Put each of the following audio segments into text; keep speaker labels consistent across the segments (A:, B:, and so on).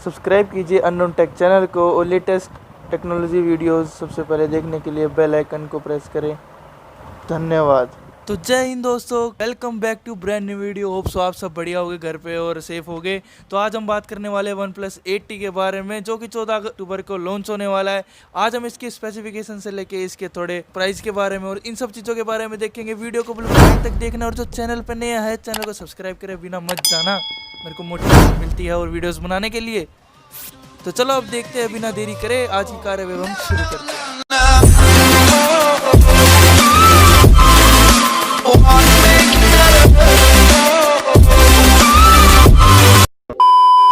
A: Subscribe कीजिए unknown take channel को और लेटेस्ट टेक्नोलॉजी वीडियोस सबसे पहले देखने के लिए बेल आइकन को प्रेस करें। धन्यवाद। तो जय हिंद दोस्तों, welcome back to brand new video. Hope so आप सब बढ़िया होगे, घर पे और सेफ होगे। तो आज हम बात करने वाले हैं OnePlus8T के बारे में, जो कि 14 अक्टूबर को लॉन्च होने वाला है। आज हम इसके स्पेसिफिकेशन से लेके इसके थोड़े प्राइस के बारे में और इन सब चीज़ों के बारे में देखेंगे। वीडियो को बिल्कुल अंत तक देखना और जो चैनल पर नया है चैनल को सब्सक्राइब करे बिना मत जाना, मेरे को मोटिवेशन मिलती है और वीडियोज़ बनाने के लिए। तो चलो अब देखते हैं, बिना देरी करे आज की कार्यवाही हम शुरू करते हैं।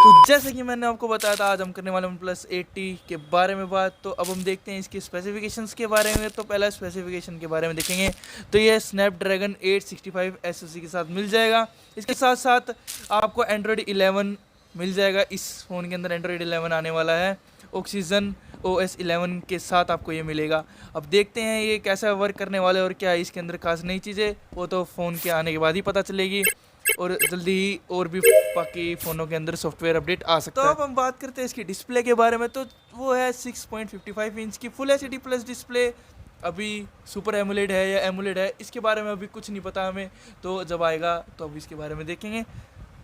A: तो जैसे कि मैंने आपको बताया था, आज हम करने वाले OnePlus8T के बारे में बात। तो अब हम देखते हैं इसके स्पेसिफिकेशंस के बारे में। तो पहला स्पेसिफिकेशन के बारे में देखेंगे तो ये स्नैपड्रैगन 865 SoC के साथ मिल जाएगा। इसके साथ साथ आपको Android 11 मिल जाएगा। इस फ़ोन के अंदर Android 11 आने वाला है। ऑक्सीजन OS 11 के साथ आपको ये मिलेगा। अब देखते हैं ये कैसा वर्क करने वाला है और क्या है इसके अंदर खास नई चीज़ें, वो तो फ़ोन के आने के बाद ही पता चलेगी। और जल्दी ही और भी बाकी फ़ोनों के अंदर सॉफ्टवेयर अपडेट आ सकता है। तो अब हम बात करते हैं इसकी डिस्प्ले के बारे में। तो वो है 6.55 इंच की फुल HD प्लस डिस्प्ले। अभी सुपर एमोलेड है या एमोलेड है, इसके बारे में अभी कुछ नहीं पता हमें। तो जब आएगा तो अभी इसके बारे में देखेंगे,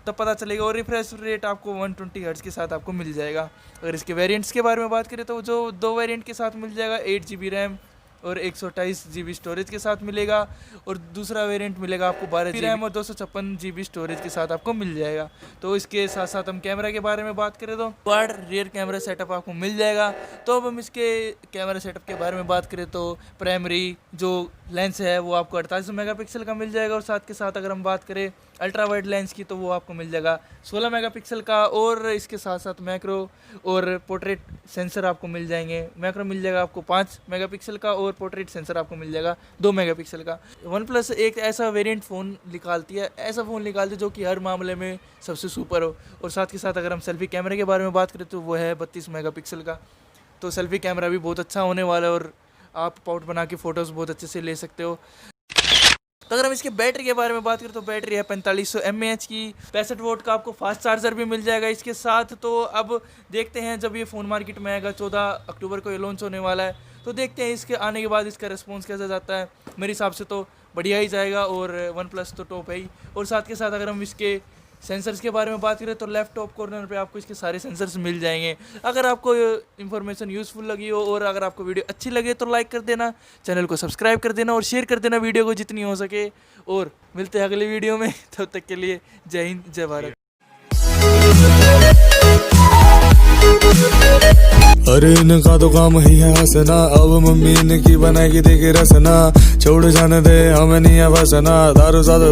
A: तब पता चलेगा। और रिफ्रेश रेट आपको 120 हर्ट्ज़ के साथ आपको मिल जाएगा। अगर इसके वेरिएंट्स के बारे में बात करें तो जो दो वेरिएंट के साथ मिल जाएगा, 8 GB रैम और 128 GB स्टोरेज के साथ मिलेगा। और दूसरा वेरिएंट मिलेगा आपको 12 GB रैम और 256 GB स्टोरेज के साथ आपको मिल जाएगा। तो इसके साथ साथ हम कैमरा के बारे में बात करें तो क्वाड रियर कैमरा सेटअप आपको मिल जाएगा। तो अब हम इसके कैमरा सेटअप के बारे में बात करें तो प्राइमरी जो लेंस है वो आपको 48 मेगापिक्सल का मिल जाएगा। और साथ के साथ अगर हम बात करें अल्ट्रा वाइड लेंस की तो वो आपको मिल जाएगा 16 मेगापिक्सल का। और इसके साथ साथ मैक्रो और पोर्ट्रेट सेंसर आपको मिल जाएंगे। मैक्रो मिल जाएगा आपको 5 मेगापिक्सल का और पोर्ट्रेट सेंसर आपको मिल जाएगा 2 मेगापिक्सल का। OnePlus एक ऐसा वेरिएंट फ़ोन निकालती है, ऐसा फ़ोन निकालती है जो कि हर मामले में सबसे सुपर हो। और साथ के साथ अगर हम सेल्फी कैमरे के बारे में बात करें तो वो है 32 मेगापिक्सल का। तो सेल्फी कैमरा भी बहुत अच्छा होने वाला है और आप पाउट बना के फ़ोटोज़ बहुत अच्छे से ले सकते हो। तो अगर हम इसके बैटरी के बारे में बात करें तो बैटरी है 4500 mAh की। 65 वोट का आपको फास्ट चार्जर भी मिल जाएगा इसके साथ। तो अब देखते हैं जब ये फ़ोन मार्केट में आएगा, 14 अक्टूबर को ये लॉन्च होने वाला है, तो देखते हैं इसके आने के बाद इसका रिस्पॉन्स कैसा जाता है। मेरे हिसाब से तो बढ़िया ही जाएगा और OnePlus तो टॉप है ही। और साथ के साथ अगर हम इसके सेंसर्स के बारे में बात करें तो लेफ्ट टॉप कॉर्नर पे आपको इसके सारे सेंसर्स मिल जाएंगे। अगर आपको इन्फॉर्मेशन यूज़फुल लगी हो और अगर आपको वीडियो अच्छी लगे तो लाइक कर देना, चैनल को सब्सक्राइब कर देना और शेयर कर देना वीडियो को जितनी हो सके। और मिलते हैं अगली वीडियो में, तब तक के लिए जय हिंद जय भारत।
B: अरे इनका तो काम ही है हंसना, अब मम्मी इनकी बनाएगी देखे रसना। छोड़ जाने दे हमें नहीं है बसना, दारू ज्यादा